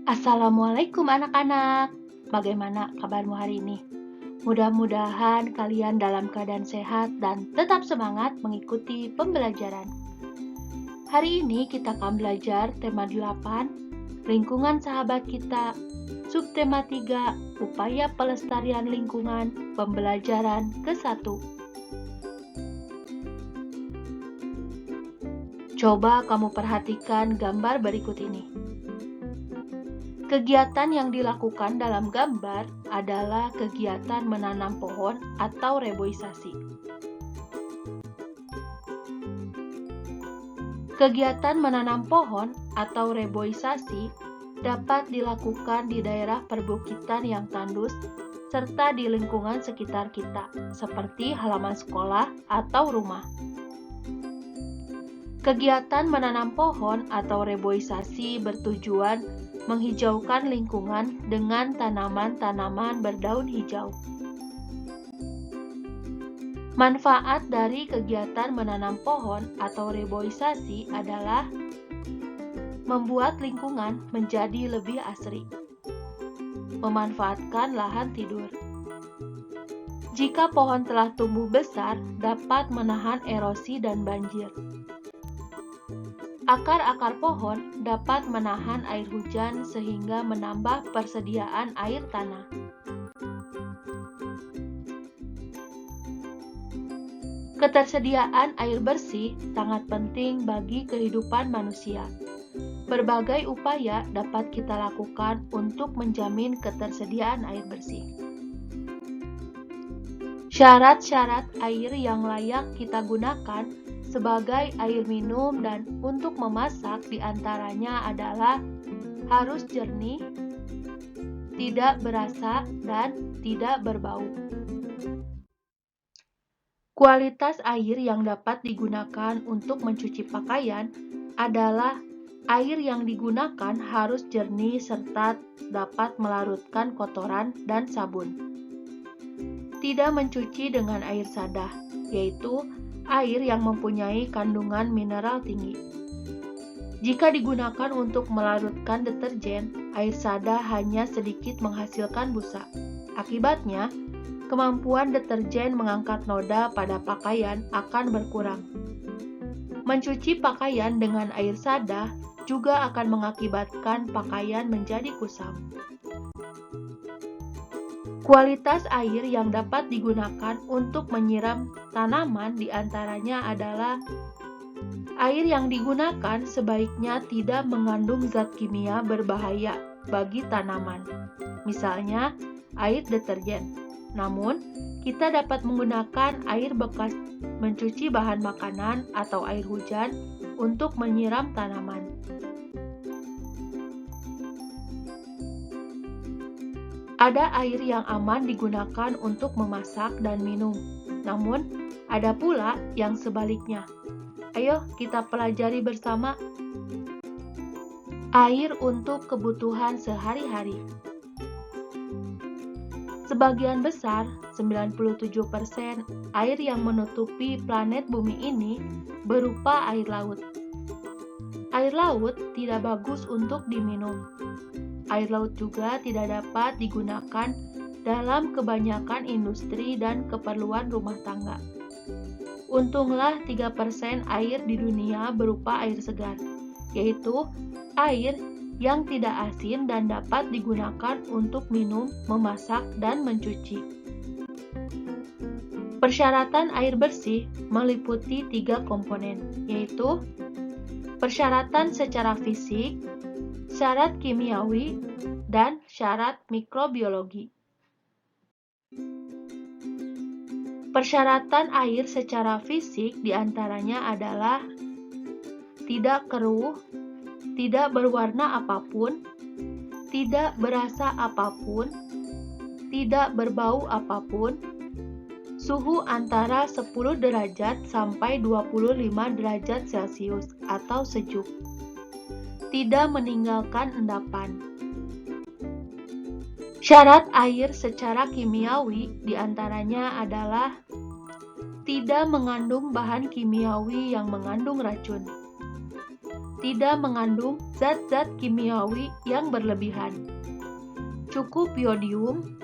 Assalamualaikum anak-anak. Bagaimana kabarmu hari ini? Mudah-mudahan kalian dalam keadaan sehat dan tetap semangat mengikuti pembelajaran. Hari ini kita akan belajar tema 8, lingkungan sahabat kita, subtema 3, upaya pelestarian lingkungan, pembelajaran ke-1. Coba kamu perhatikan gambar berikut ini. Kegiatan yang dilakukan dalam gambar adalah kegiatan menanam pohon atau reboisasi. Kegiatan menanam pohon atau reboisasi dapat dilakukan di daerah perbukitan yang tandus serta di lingkungan sekitar kita, seperti halaman sekolah atau rumah. Kegiatan menanam pohon atau reboisasi bertujuan menghijaukan lingkungan dengan tanaman-tanaman berdaun hijau. Manfaat dari kegiatan menanam pohon atau reboisasi adalah membuat lingkungan menjadi lebih asri, memanfaatkan lahan tidur. Jika pohon telah tumbuh besar, dapat menahan erosi dan banjir. Akar-akar pohon dapat menahan air hujan sehingga menambah persediaan air tanah. Ketersediaan air bersih sangat penting bagi kehidupan manusia. Berbagai upaya dapat kita lakukan untuk menjamin ketersediaan air bersih. Syarat-syarat air yang layak kita gunakan sebagai air minum dan untuk memasak diantaranya adalah harus jernih, tidak berasa, dan tidak berbau. Kualitas air yang dapat digunakan untuk mencuci pakaian adalah air yang digunakan harus jernih serta dapat melarutkan kotoran dan sabun. Tidak mencuci dengan air sadah, yaitu air yang mempunyai kandungan mineral tinggi. Jika digunakan untuk melarutkan deterjen, air sadah hanya sedikit menghasilkan busa. Akibatnya, kemampuan deterjen mengangkat noda pada pakaian akan berkurang. Mencuci pakaian dengan air sadah juga akan mengakibatkan pakaian menjadi kusam. Kualitas air yang dapat digunakan untuk menyiram tanaman diantaranya adalah air yang digunakan sebaiknya tidak mengandung zat kimia berbahaya bagi tanaman, misalnya air deterjen. Namun, kita dapat menggunakan air bekas mencuci bahan makanan atau air hujan untuk menyiram tanaman. Ada air yang aman digunakan untuk memasak dan minum, namun ada pula yang sebaliknya. Ayo kita pelajari bersama. Air untuk kebutuhan sehari-hari. Sebagian besar, 97% air yang menutupi planet bumi ini berupa air laut. Air laut tidak bagus untuk diminum. Air laut juga tidak dapat digunakan dalam kebanyakan industri dan keperluan rumah tangga. Untunglah 3% air di dunia berupa air segar, yaitu air yang tidak asin dan dapat digunakan untuk minum, memasak, dan mencuci. Persyaratan air bersih meliputi 3 komponen, yaitu persyaratan secara fisik, syarat kimiawi, dan syarat mikrobiologi. Persyaratan air secara fisik diantaranya adalah tidak keruh, tidak berwarna apapun, tidak berasa apapun, tidak berbau apapun, suhu antara 10 derajat sampai 25 derajat Celcius atau sejuk. Tidak meninggalkan endapan. Syarat air secara kimiawi diantaranya adalah tidak mengandung bahan kimiawi yang mengandung racun, tidak mengandung zat-zat kimiawi yang berlebihan. Cukup yodium,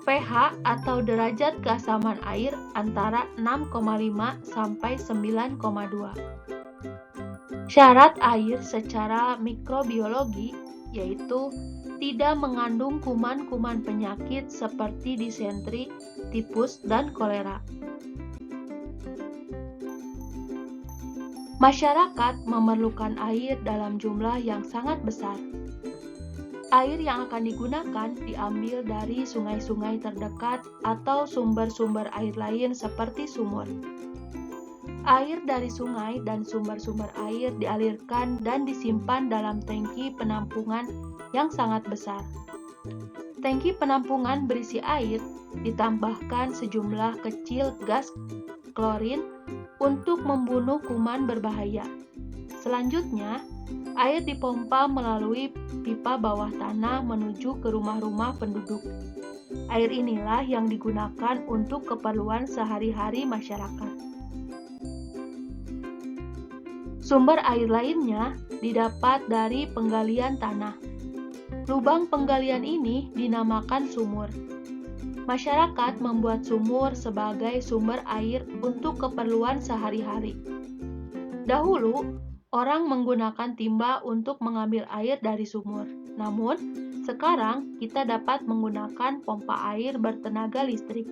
pH atau derajat keasaman air antara 6,5 sampai 9,2. Syarat air secara mikrobiologi yaitu tidak mengandung kuman-kuman penyakit seperti disentri, tipus, dan kolera. Masyarakat memerlukan air dalam jumlah yang sangat besar. Air yang akan digunakan diambil dari sungai-sungai terdekat atau sumber-sumber air lain seperti sumur. Air dari sungai dan sumber-sumber air dialirkan dan disimpan dalam tangki penampungan yang sangat besar. Tangki penampungan berisi air ditambahkan sejumlah kecil gas klorin untuk membunuh kuman berbahaya. Selanjutnya, air dipompa melalui pipa bawah tanah menuju ke rumah-rumah penduduk. Air inilah yang digunakan untuk keperluan sehari-hari masyarakat. Sumber air lainnya didapat dari penggalian tanah. Lubang penggalian ini dinamakan sumur. Masyarakat membuat sumur sebagai sumber air untuk keperluan sehari-hari. Dahulu, orang menggunakan timba untuk mengambil air dari sumur. Namun, sekarang kita dapat menggunakan pompa air bertenaga listrik.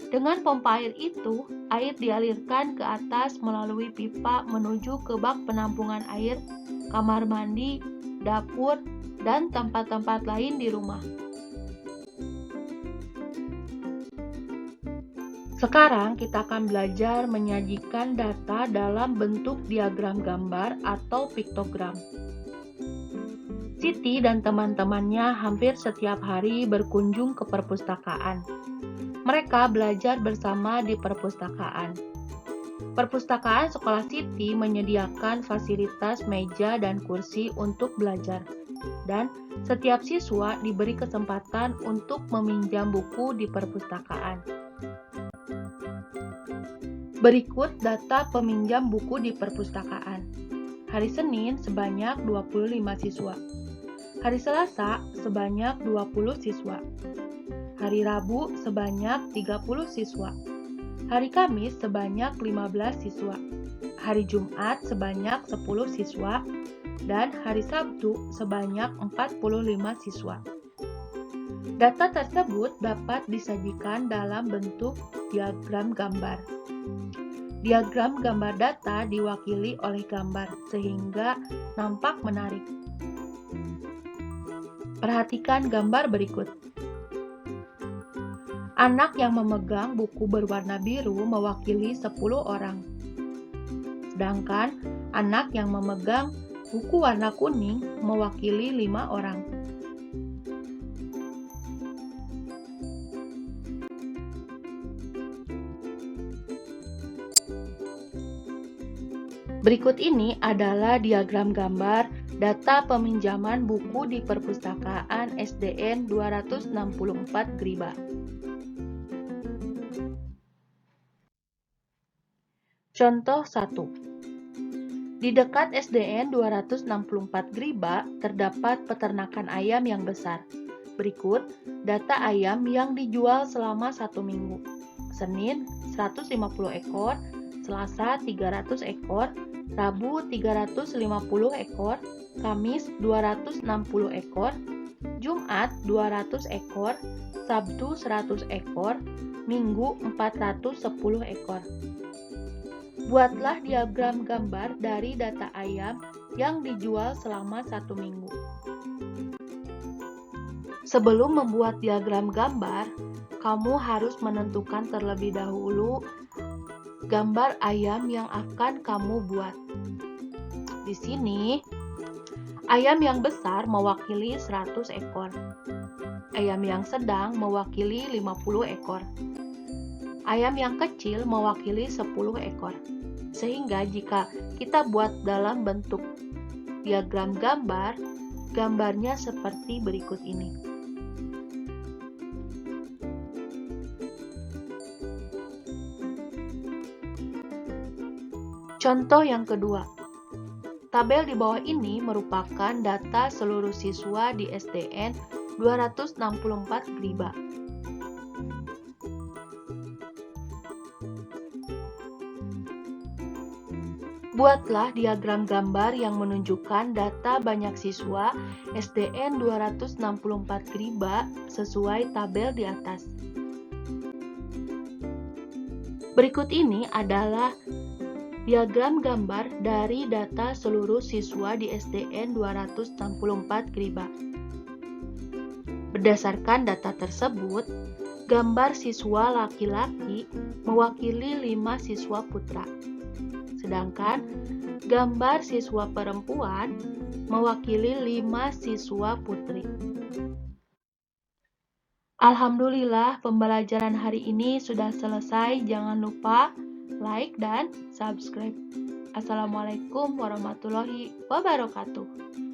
Dengan pompa air itu, air dialirkan ke atas melalui pipa menuju ke bak penampungan air, kamar mandi, dapur, dan tempat-tempat lain di rumah. Sekarang kita akan belajar menyajikan data dalam bentuk diagram gambar atau piktogram. Siti dan teman-temannya hampir setiap hari berkunjung ke perpustakaan. Mereka belajar bersama di perpustakaan. Perpustakaan sekolah Siti menyediakan fasilitas meja dan kursi untuk belajar, dan setiap siswa diberi kesempatan untuk meminjam buku di perpustakaan. Berikut data peminjam buku di perpustakaan. Hari Senin sebanyak 25 siswa. Hari Selasa sebanyak 20 siswa. Hari Rabu sebanyak 30 siswa. Hari Kamis sebanyak 15 siswa. Hari Jumat sebanyak 10 siswa. Dan hari Sabtu sebanyak 45 siswa. Data tersebut dapat disajikan dalam bentuk diagram gambar. Diagram gambar data diwakili oleh gambar sehingga nampak menarik. Perhatikan gambar berikut. Anak yang memegang buku berwarna biru mewakili 10 orang. Sedangkan anak yang memegang buku warna kuning mewakili 5 orang. Berikut ini adalah diagram gambar data peminjaman buku di perpustakaan SDN 264 Griba. Contoh 1. Di dekat SDN 264 Griba terdapat peternakan ayam yang besar. Berikut data ayam yang dijual selama 1 minggu. Senin 150 ekor, Selasa 300 ekor, Rabu 350 ekor, Kamis 260 ekor, Jumat 200 ekor, Sabtu 100 ekor, Minggu 410 ekor. Buatlah diagram gambar dari data ayam yang dijual selama 1 minggu. Sebelum membuat diagram gambar, kamu harus menentukan terlebih dahulu gambar ayam yang akan kamu buat. Di sini, ayam yang besar mewakili 100 ekor. Ayam yang sedang mewakili 50 ekor. Ayam yang kecil mewakili 10 ekor. Sehingga jika kita buat dalam bentuk diagram gambar, gambarnya seperti berikut ini. Contoh yang kedua. Tabel di bawah ini merupakan data seluruh siswa di SDN 264 Griba. Buatlah diagram gambar yang menunjukkan data banyak siswa SDN 264 Griba sesuai tabel di atas. Berikut ini adalah diagram gambar dari data seluruh siswa di SDN 264 Griba. Berdasarkan data tersebut, gambar siswa laki-laki mewakili 5 siswa putra. Sedangkan gambar siswa perempuan mewakili 5 siswa putri. Alhamdulillah, pembelajaran hari ini sudah selesai. Jangan lupa like dan subscribe. Assalamualaikum warahmatullahi wabarakatuh.